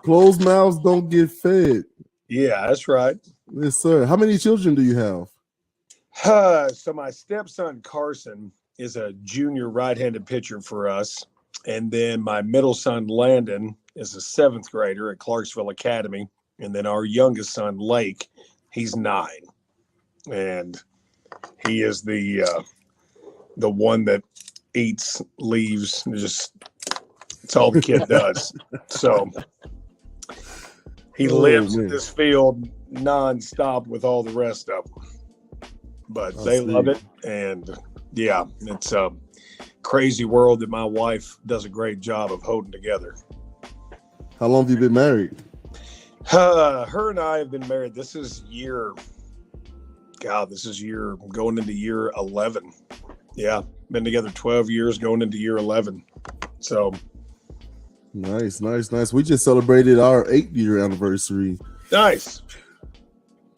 Closed mouths don't get fed. Yeah, that's right. Yes, sir. How many children do you have? So my stepson Carson is a junior right-handed pitcher for us, and then my middle son Landon is a seventh grader at Clarksville Academy, and then our youngest son Lake, he's 9, and he is the one that eats leaves. Just it's all the kid does. So he lives in man. this field nonstop with all the rest of them. But they love it, and yeah, it's a crazy world that my wife does a great job of holding together. How long have you been married? Her and I have been married. This is going into year 11. Yeah, been together 12 years, going into year 11. So Nice. We just celebrated our 8-year anniversary. nice.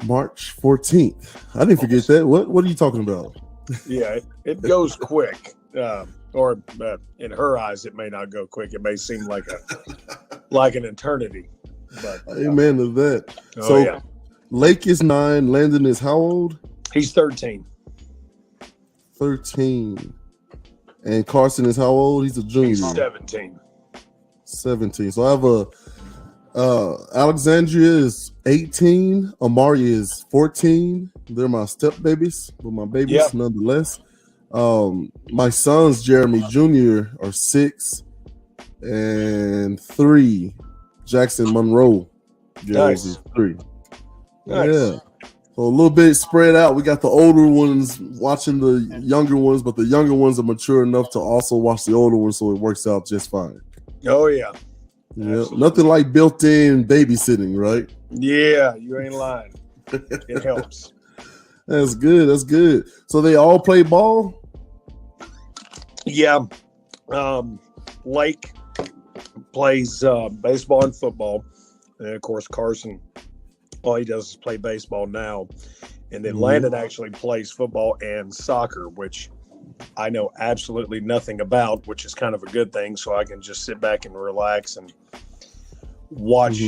March 14th. I didn't forget that. What are you talking about? Yeah, it goes quick. Or in her eyes, it may not go quick. It may seem like an eternity. But Amen to that. oh yeah, Lake is 9. Landon is how old? he's 13. 13. And Carson is how old? He's a junior. He's 17. 17. So I have Alexandria is 18. Amari is 14. They're my step babies, but my babies nonetheless. My sons, Jeremy Jr., are 6 and 3. Jackson Monroe is 3. Nice. Yeah. So a little bit spread out. We got the older ones watching the younger ones, but the younger ones are mature enough to also watch the older ones, so it works out just fine. Oh yeah. Yeah, nothing like built-in babysitting, right? Yeah, you ain't lying. It helps. That's good. So they all play ball? Yeah. Lake plays baseball and football. And of course, Carson, all he does is play baseball now. And then Landon actually plays football and soccer, which I know absolutely nothing about, which is kind of a good thing. So I can just sit back and relax and watch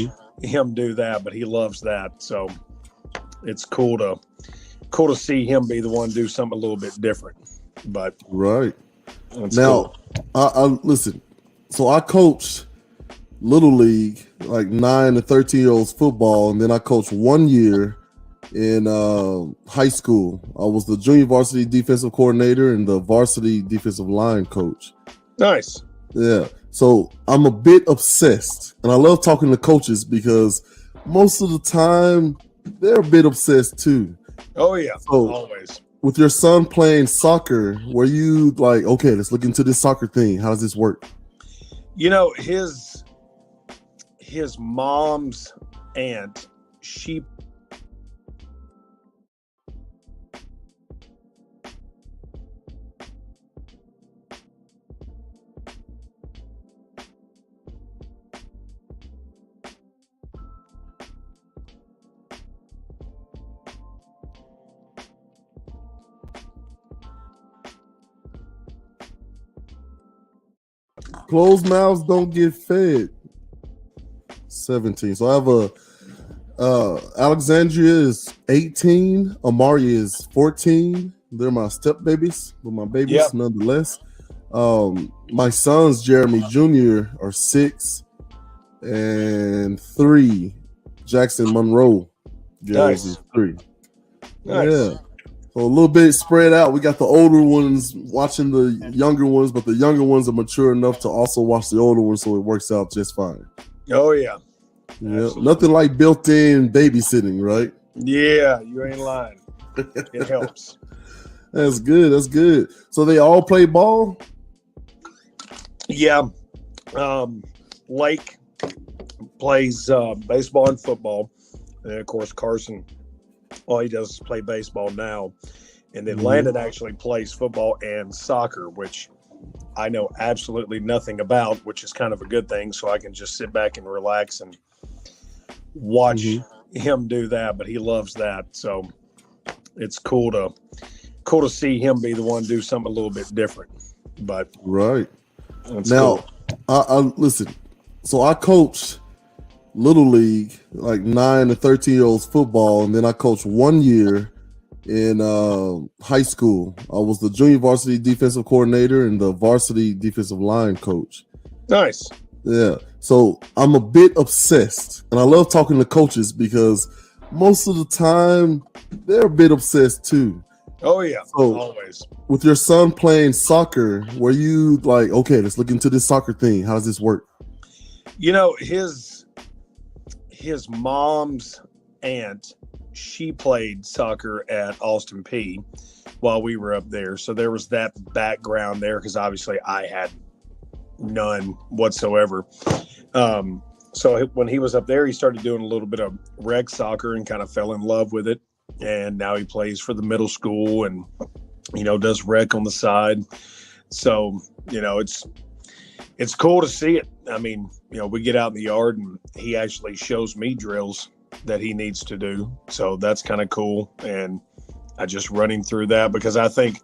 him do that. But he loves that. So it's cool to see him be the one do something a little bit different. But right now, I listen. So I coached little league, like 9 to 13-year-olds football, and then I coached 1 year in high school. I was the junior varsity defensive coordinator and the varsity defensive line coach. Nice. Yeah. So I'm a bit obsessed, and I love talking to coaches because most of the time they're a bit obsessed too. Oh yeah. So always. With your son playing soccer, were you like, okay, let's look into this soccer thing. How does this work? You know, his mom's aunt, she Closed mouths don't get fed. 17. So I have Alexandria is 18. Amari is 14. They're my step babies, but my babies nonetheless. My sons, Jeremy Jr., are 6 and 3. Jackson Monroe is 3. Nice. Yeah. So a little bit spread out. We got the older ones watching the younger ones, but the younger ones are mature enough to also watch the older ones, so it works out just fine. Oh yeah. Yeah. Absolutely. Nothing like built-in babysitting, right? Yeah, you ain't lying. It helps. That's good. So they all play ball? Yeah. Lake plays baseball and football. And of course, Carson, all he does is play baseball now. And then Landon actually plays football and soccer, which I know absolutely nothing about, which is kind of a good thing. So I can just sit back and relax and watch him do that. But he loves that. So it's cool to see him be the one do something a little bit different. But right now, cool. I listen. So I coached little league, like 9 to 13-year-olds football, and then I coached 1 year in high school. I was the junior varsity defensive coordinator and the varsity defensive line coach. Nice. Yeah. So I'm a bit obsessed, and I love talking to coaches because most of the time they're a bit obsessed too. Oh yeah, So always. with your son playing soccer, were you like, okay, let's look into this soccer thing. How does this work? You know, his mom's aunt, she played soccer at Austin P while we were up there. So there was that background there because obviously I had none whatsoever. So when he was up there, he started doing a little bit of rec soccer and kind of fell in love with it. And now he plays for the middle school and, does rec on the side. So, it's cool to see it. I mean, we get out in the yard and he actually shows me drills that he needs to do. So that's kind of cool. And I just run him through that because I think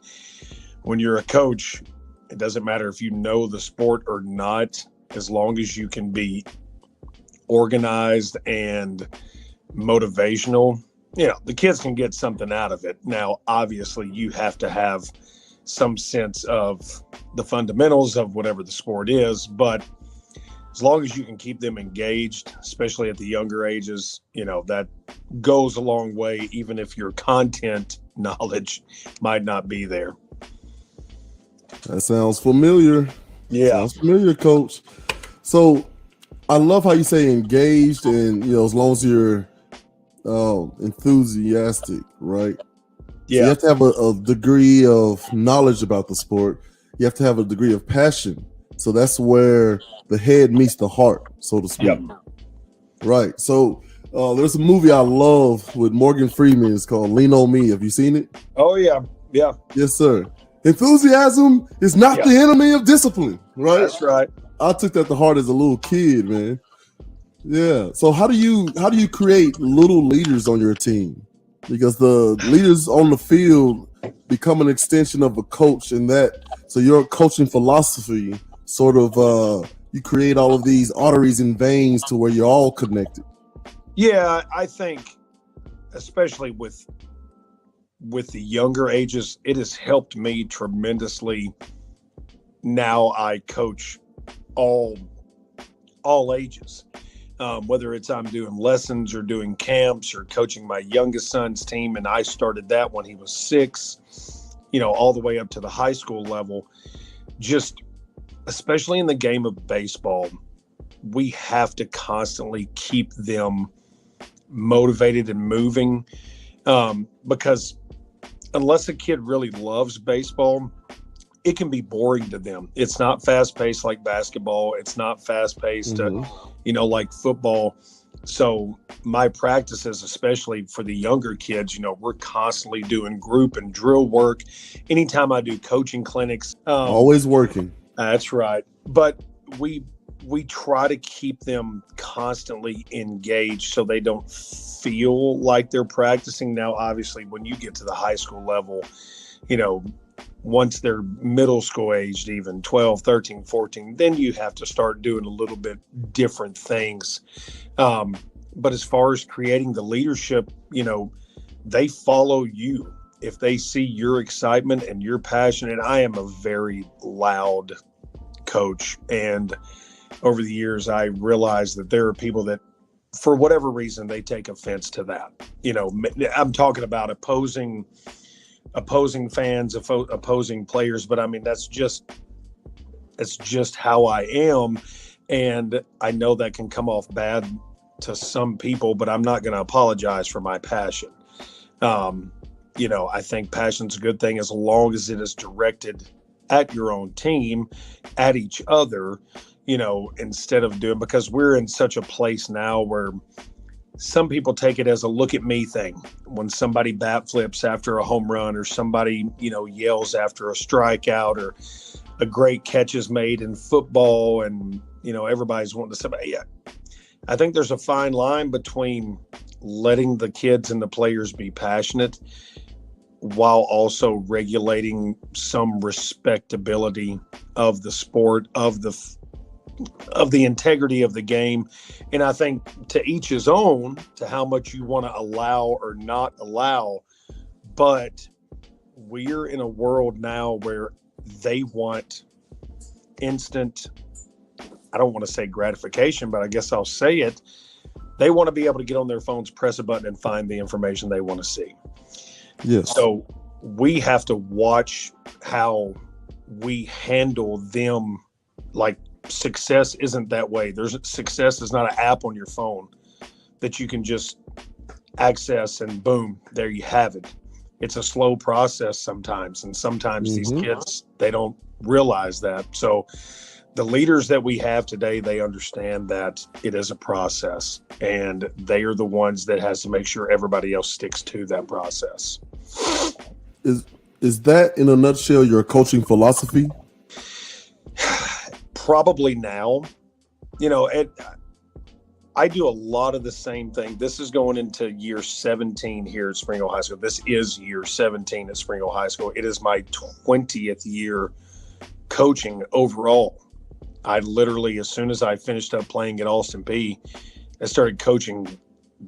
when you're a coach, it doesn't matter if you know the sport or not, as long as you can be organized and motivational, the kids can get something out of it. Now, obviously, you have to have some sense of the fundamentals of whatever the sport is, but as long as you can keep them engaged, especially at the younger ages, that goes a long way, even if your content knowledge might not be there. That sounds familiar. Yeah. Sounds familiar, Coach. So I love how you say engaged and, as long as you're enthusiastic, right? Yeah. So you have to have a degree of knowledge about the sport. You have to have a degree of passion. So that's where the head meets the heart, so to speak. Yep. Right. So there's a movie I love with Morgan Freeman. It's called Lean on Me. Have you seen it? Oh, yeah. Yeah. Yes, sir. Enthusiasm is not the enemy of discipline, right? That's right. I took that to heart as a little kid, man. Yeah. So how do you create little leaders on your team? Because the leaders on the field become an extension of a coach, and so your coaching philosophy sort of you create all of these arteries and veins to where you're all connected. Yeah, I think especially with the younger ages, it has helped me tremendously. Now I coach all ages, whether it's I'm doing lessons or doing camps or coaching my youngest son's team. And I started that when he was 6, all the way up to the high school level. Just especially in the game of baseball, we have to constantly keep them motivated and moving, because unless a kid really loves baseball, it can be boring to them. It's not fast-paced like basketball. It's not fast-paced, like football. So my practices, especially for the younger kids, we're constantly doing group and drill work. Anytime I do coaching clinics. Always working. That's right. But we try to keep them constantly engaged so they don't feel like they're practicing. Now, obviously, when you get to the high school level, once they're middle school aged, even 12, 13, 14, then you have to start doing a little bit different things. But as far as creating the leadership, they follow you. If they see your excitement and your passion, and I am a very loud coach, and over the years, I realized that there are people that, for whatever reason, they take offense to that. I'm talking about opposing fans, opposing players, but I mean, that's just how I am. And I know that can come off bad to some people, but I'm not going to apologize for my passion. I think passion's a good thing as long as it is directed at your own team, at each other, instead of because we're in such a place now where some people take it as a look at me thing. When somebody bat flips after a home run, or somebody, yells after a strikeout, or a great catch is made in football, and, everybody's wanting to say, yeah, I think there's a fine line between letting the kids and the players be passionate while also regulating some respectability of the sport, of the of the integrity of the game. And I think to each his own, to how much you want to allow or not allow. But we're in a world now where they want instant, I don't want to say gratification, but I guess I'll say it. They want to be able to get on their phones, press a button, and find the information they want to see. Yes. So we have to watch how we handle them. Like, success isn't that way. Success is not an app on your phone that you can just access and boom, there you have it. It's a slow process sometimes. And sometimes these kids, they don't realize that. So the leaders that we have today, they understand that it is a process, and they are the ones that has to make sure everybody else sticks to that process. Is that, in a nutshell, your coaching philosophy? Probably now. You know, I do a lot of the same thing. This is going into year 17 here at Spring Hill High School. This is year 17 at Spring Hill High School. It is my 20th year coaching overall. I literally, as soon as I finished up playing at Austin Peay, I started coaching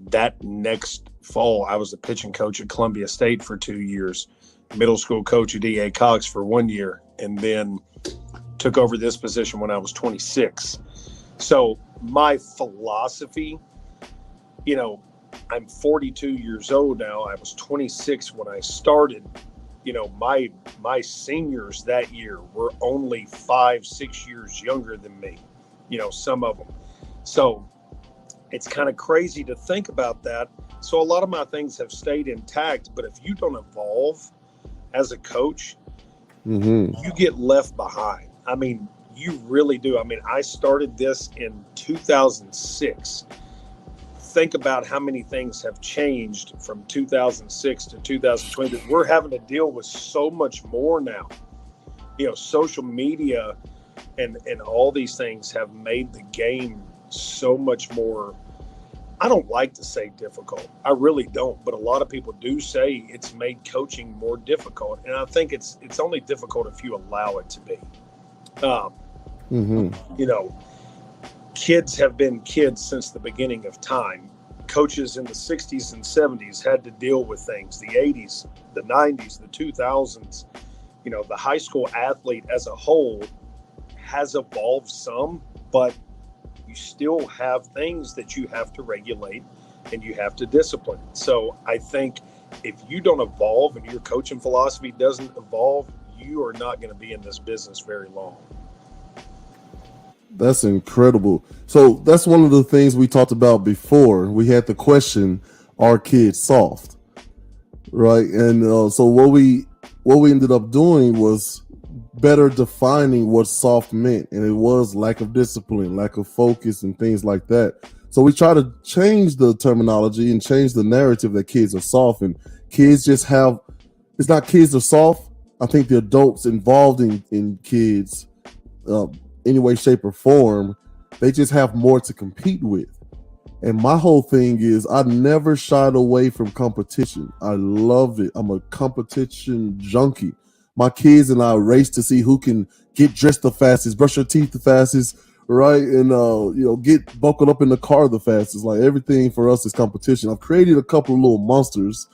that next fall. I was the pitching coach at Columbia State for 2 years, middle school coach at D.A. Cox for 1 year, and then took over this position when I was 26. So my philosophy, you know, I'm 42 years old now. I was 26 when I started. You know, my seniors that year were only 5-6 years younger than me, you know, some of them. So it's kind of crazy to think about that. So a lot of my things have stayed intact, but if you don't evolve as a coach, you get left behind. I mean, you really do. I mean, I started this in 2006. Think about how many things have changed from 2006 to 2020. We're having to deal with so much more now. You know, social media and all these things have made the game so much more. I don't like to say difficult. I really don't. But a lot of people do say it's made coaching more difficult. And I think it's only difficult if you allow it to be. You know, kids have been kids since the beginning of time. Coaches in the 60s and 70s had to deal with things. The 80s, the 90s, the 2000s. You know, the high school athlete as a whole has evolved some, but you still have things that you have to regulate and you have to discipline. So I think if you don't evolve and your coaching philosophy doesn't evolve, you are not going to be in this business very long. That's incredible. So that's one of the things we talked about before. We had the question, are kids soft? Right. And so what we ended up doing was better defining what soft meant. And it was lack of discipline, lack of focus, and things like that. So we try to change the terminology and change the narrative that kids are soft. And kids just have, it's not kids are soft. I think the adults involved in kids, any way, shape, or form, they just have more to compete with. And my whole thing is I never shied away from competition. I loved it. I'm a competition junkie. My kids and I race to see who can get dressed the fastest, brush their teeth the fastest, right? And get buckled up in the car the fastest. Like, everything for us is competition. I've created a couple of little monsters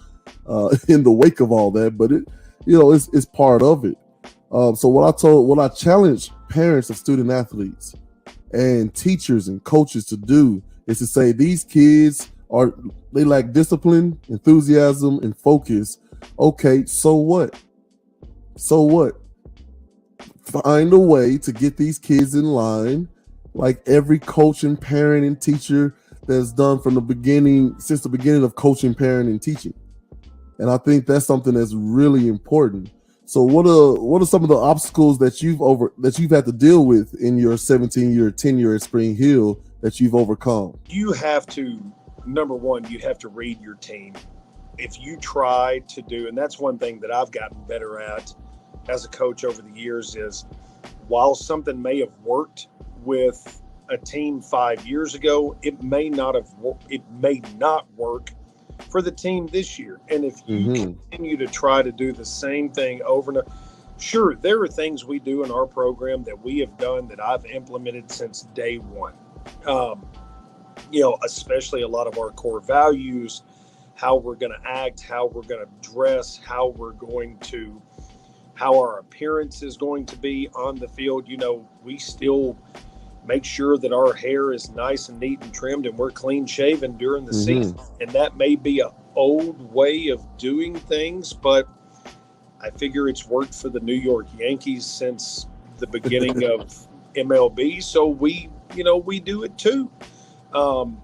in the wake of all that, but it's part of it. So what I challenge parents of student athletes and teachers and coaches to do is to say, these kids they lack discipline, enthusiasm, and focus. Okay, so what? Find a way to get these kids in line, like every coach and parent and teacher that's done since the beginning of coaching, parent, and teaching. And I think that's something that's really important. So what are some of the obstacles that you've had to deal with in your 17-year tenure at Spring Hill that you've overcome? You have to, number one, you have to read your team. If you try to do, and that's one thing that I've gotten better at as a coach over the years, is while something may have worked with a team 5 years ago, it may not work for the team this year. And if you continue to try to do the same thing over and over, Sure, there are things we do in our program that we have done that I've implemented since day one. Um, especially a lot of our core values, how we're going to act, how we're going to dress, how our appearance is going to be on the field. We still make sure that our hair is nice and neat and trimmed and we're clean shaven during the Mm-hmm. season. And that may be an old way of doing things, but I figure it's worked for the New York Yankees since the beginning of MLB. So we do it too. Um,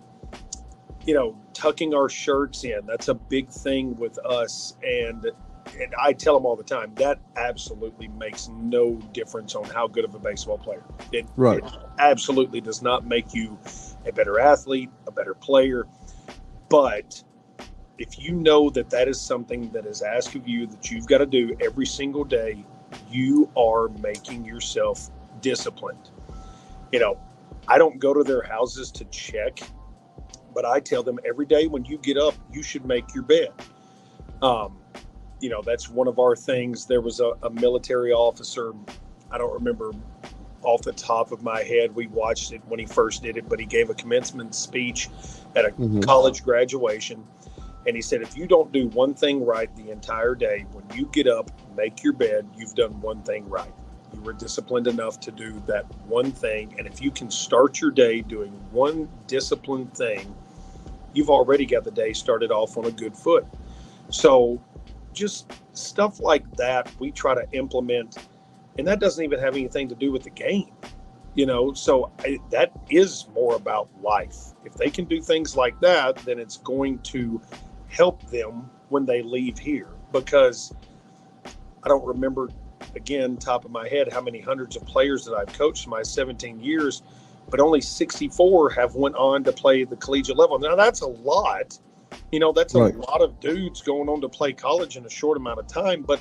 tucking our shirts in, that's a big thing with us. And I tell them all the time that absolutely makes no difference on how good of a baseball player. Right. It absolutely does not make you a better athlete, a better player. But if you know that that is something that is asked of you that you've got to do every single day, you are making yourself disciplined. I don't go to their houses to check, but I tell them every day when you get up, you should make your bed. That's one of our things. There was a military officer, I don't remember off the top of my head. We watched it when he first did it, but he gave a commencement speech at a Mm-hmm. college graduation. And he said, if you don't do one thing right the entire day, when you get up, make your bed, you've done one thing right. You were disciplined enough to do that one thing. And if you can start your day doing one disciplined thing, you've already got the day started off on a good foot. So just stuff like that we try to implement. And that doesn't even have anything to do with the game. That is more about life. If they can do things like that, then it's going to help them when they leave here. Because I don't remember, again, top of my head, how many hundreds of players that I've coached in my 17 years, but only 64 have went on to play the collegiate level. Now, that's a lot. That's a Right. lot of dudes going on to play college in a short amount of time. But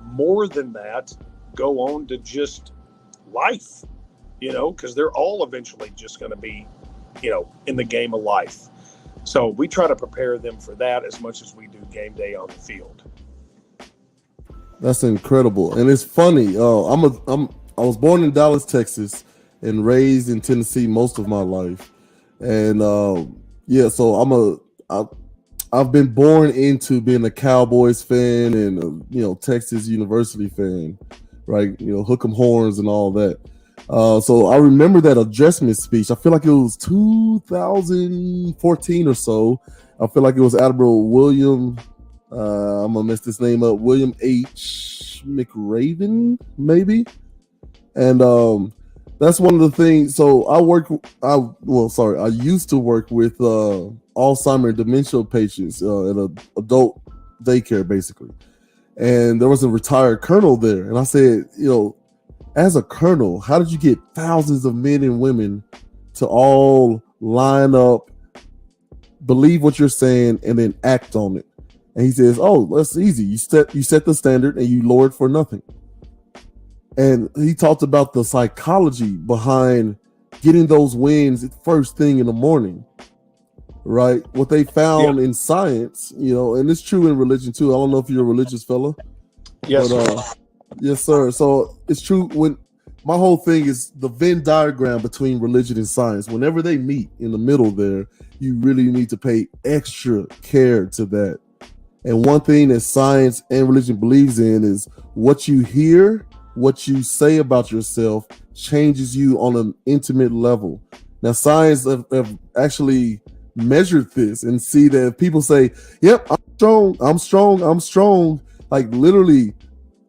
more than that, go on to just life, because they're all eventually just going to be, in the game of life. So we try to prepare them for that as much as we do game day on the field. That's incredible, and it's funny. I was born in Dallas, Texas, and raised in Tennessee most of my life, and yeah, so I've been born into being a Cowboys fan and Texas University fan, right? Hook 'em horns and all that. So I remember that adjustment speech. I feel like it was 2014 or so. I feel like it was Admiral William. I'm gonna mess this name up. William H. McRaven, maybe. And that's one of the things. So I used to work with Alzheimer and dementia patients at an adult daycare, basically. And there was a retired colonel there, and I said, as a colonel, how did you get thousands of men and women to all line up, believe what you're saying, and then act on it? And he says, "Oh, that's easy. You set the standard and you lower it for nothing." And he talked about the psychology behind getting those wins first thing in the morning, right? What they found in science, and it's true in religion too. I don't know if you're a religious fella. Yes, but, yes, sir. So it's true. When my whole thing is the Venn diagram between religion and science. Whenever they meet in the middle there, you really need to pay extra care to that. And one thing that science and religion believes in is what you hear, what you say about yourself changes you on an intimate level. Now, science have actually measured this and see that if people say, "Yep, I'm strong, I'm strong, I'm strong," like literally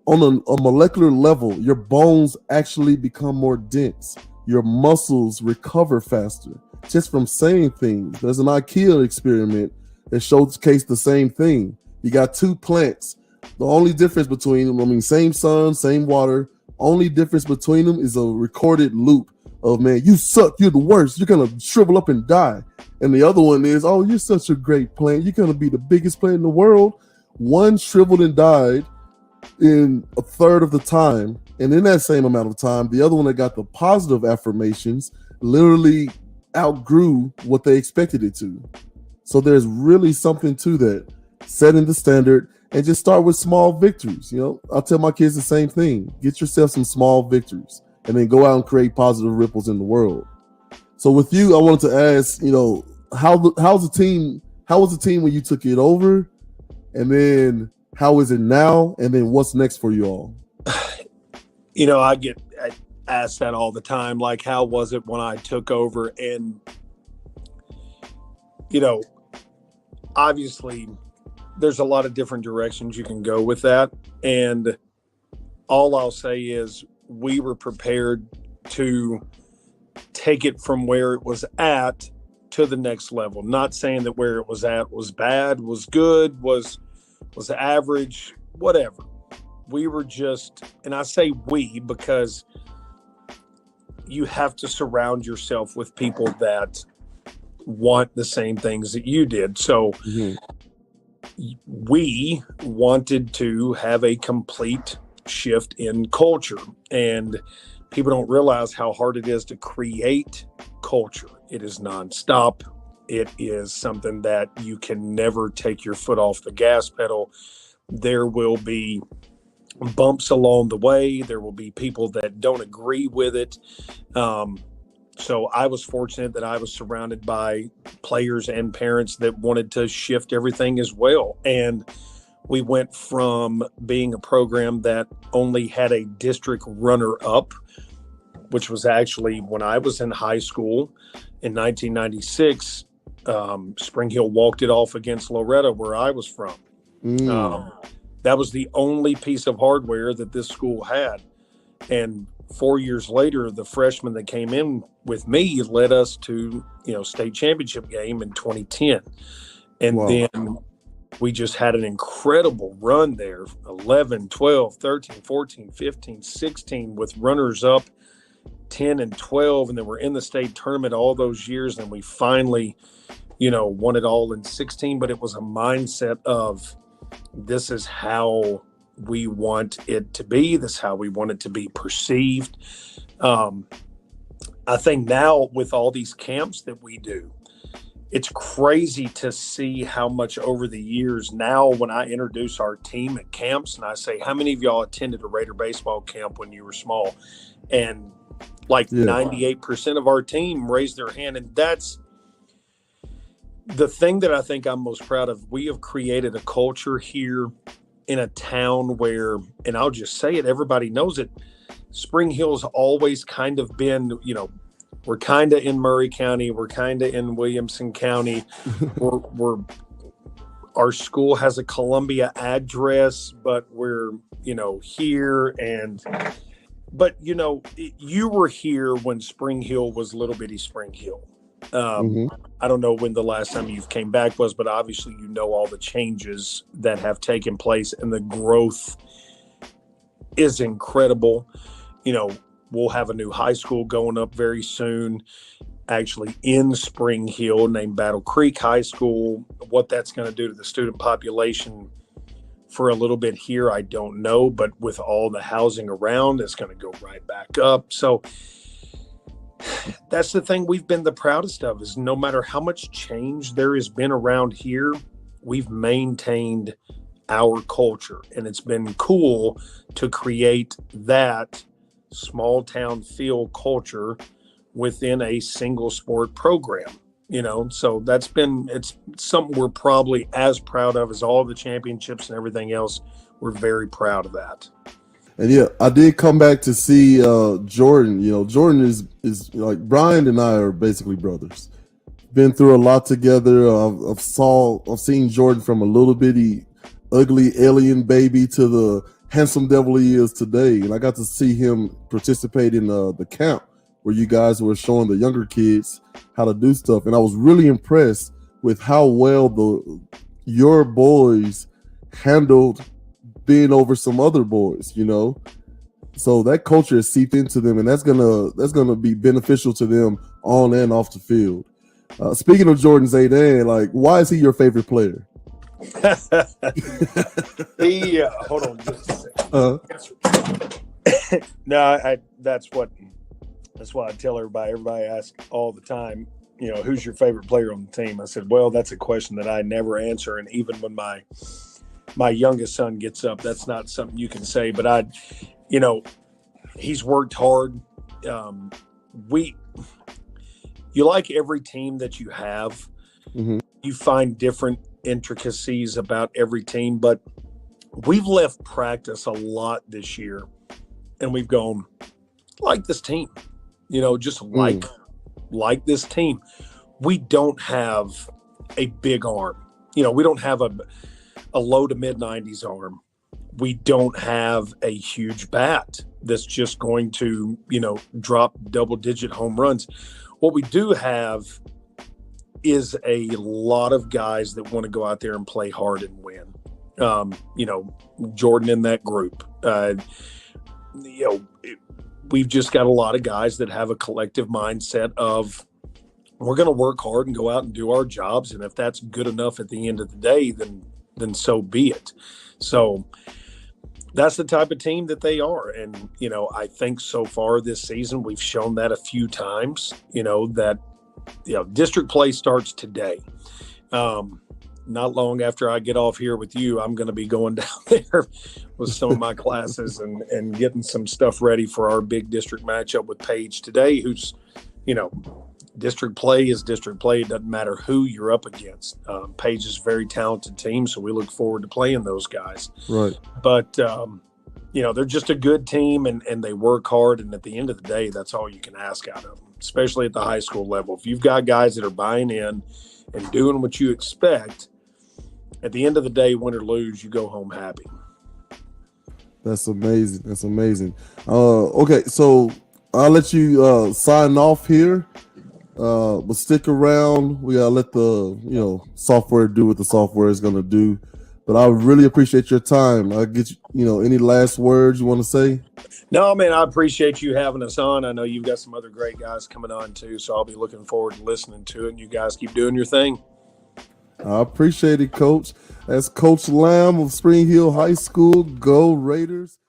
on a molecular level, your bones actually become more dense. Your muscles recover faster just from saying things. There's an IKEA experiment that showcased the same thing. You got two plants. The only difference between them, same sun, same water. Only difference between them is a recorded loop of, "Man, you suck. You're the worst. You're going to shrivel up and die." And the other one is, "Oh, you're such a great plant. You're going to be the biggest plant in the world." One shriveled and died in a third of the time. And in that same amount of time, the other one that got the positive affirmations literally outgrew what they expected it to. So there's really something to that. Setting the standard and just start with small victories. I tell my kids the same thing. Get yourself some small victories and then go out and create positive ripples in the world. So with you, I wanted to ask, how was the team when you took it over? And then how is it now? And then what's next for you all? I get asked that all the time. Like, how was it when I took over? And, obviously there's a lot of different directions you can go with that. And all I'll say is we were prepared to take it from where it was at to the next level. Not saying that where it was at was bad, was good, was average, whatever. We were just, and I say we because you have to surround yourself with people that want the same things that you did. So we wanted to have a complete shift in culture, and people don't realize how hard it is to create culture. It is nonstop. It is something that you can never take your foot off the gas pedal. There will be bumps along the way. There will be people that don't agree with it. So I was fortunate that I was surrounded by players and parents that wanted to shift everything as well. And we went from being a program that only had a district runner-up, which was actually when I was in high school in 1996. Spring Hill walked it off against Loretta, where I was from. That was the only piece of hardware that this school had. And 4 years later, the freshmen that came in with me led us to, state championship game in 2010. And then we just had an incredible run there, 11, 12, 13, 14, 15, 16 with runners up 10 and 12. And then we're in the state tournament all those years. And we finally, won it all in 16. But it was a mindset of this is how we want it to be. This is how we want it to be perceived. I think now with all these camps that we do, it's crazy to see how much over the years now when I introduce our team at camps and I say, how many of y'all attended a Raider baseball camp when you were small? And 98% of our team raised their hand. And that's the thing that I think I'm most proud of. We have created a culture here in a town where, and I'll just say it, everybody knows it, Spring Hill's always kind of been, we're kind of in Murray County, we're kind of in Williamson County, our school has a Columbia address, but we're, here. But you were here when Spring Hill was little bitty Spring Hill. I don't know when the last time you came back was, but obviously all the changes that have taken place, and the growth is incredible. We'll have a new high school going up very soon, actually in Spring Hill, named Battle Creek High School. What that's going to do to the student population for a little bit here, I don't know, but with all the housing around, it's going to go right back up. So that's the thing we've been the proudest of, is no matter how much change there has been around here, we've maintained our culture. And it's been cool to create that small town feel culture within a single sport program, so it's something we're probably as proud of as all the championships and everything else. We're very proud of that. And I did come back to see Jordan. Jordan is like Brian and I are basically brothers. Been through a lot together. I've seen Jordan from a little bitty ugly alien baby to the handsome devil he is today. And I got to see him participate in the camp where you guys were showing the younger kids how to do stuff. And I was really impressed with how well your boys handled being over some other boys, so that culture is seeped into them, and that's gonna be beneficial to them on and off the field. Speaking of Jordan Zaydan, like, why is he your favorite player? Hold on just a second. No, that's what I tell everybody. Everybody asks all the time, who's your favorite player on the team? I said, well, that's a question that I never answer. And even when my my youngest son gets up. That's not something you can say, but you know, he's worked hard. Um, you like every team that you have. Mm-hmm. You find different intricacies about every team, but we've left practice a lot this year, and we've gone like this team. Just like this team. We don't have a big arm. We don't have a low to mid 90s arm. We don't have a huge bat that's just going to, drop double digit home runs. What we do have is a lot of guys that want to go out there and play hard and win. Jordan in that group. We've just got a lot of guys that have a collective mindset of we're going to work hard and go out and do our jobs. And if that's good enough at the end of the day, then so be it. So that's the type of team that they are. And, I think so far this season, we've shown that a few times, that, district play starts today. Not long after I get off here with you, I'm going to be going down there with some of my classes and getting some stuff ready for our big district matchup with Paige today, who's, district play is district play. It doesn't matter who you're up against. Paige is a very talented team, so we look forward to playing those guys. Right. But, they're just a good team, and they work hard. And at the end of the day, that's all you can ask out of them, especially at the high school level. If you've got guys that are buying in and doing what you expect, at the end of the day, win or lose, you go home happy. That's amazing. Okay, so I'll let you sign off here. But stick around. We gotta let the software do what the software is gonna do. But I really appreciate your time. I get any last words you want to say? No, man, I appreciate you having us on. I know you've got some other great guys coming on too, so I'll be looking forward to listening to it. And you guys keep doing your thing. I appreciate it, Coach. That's Coach Lamm of Spring Hill High School. Go Raiders.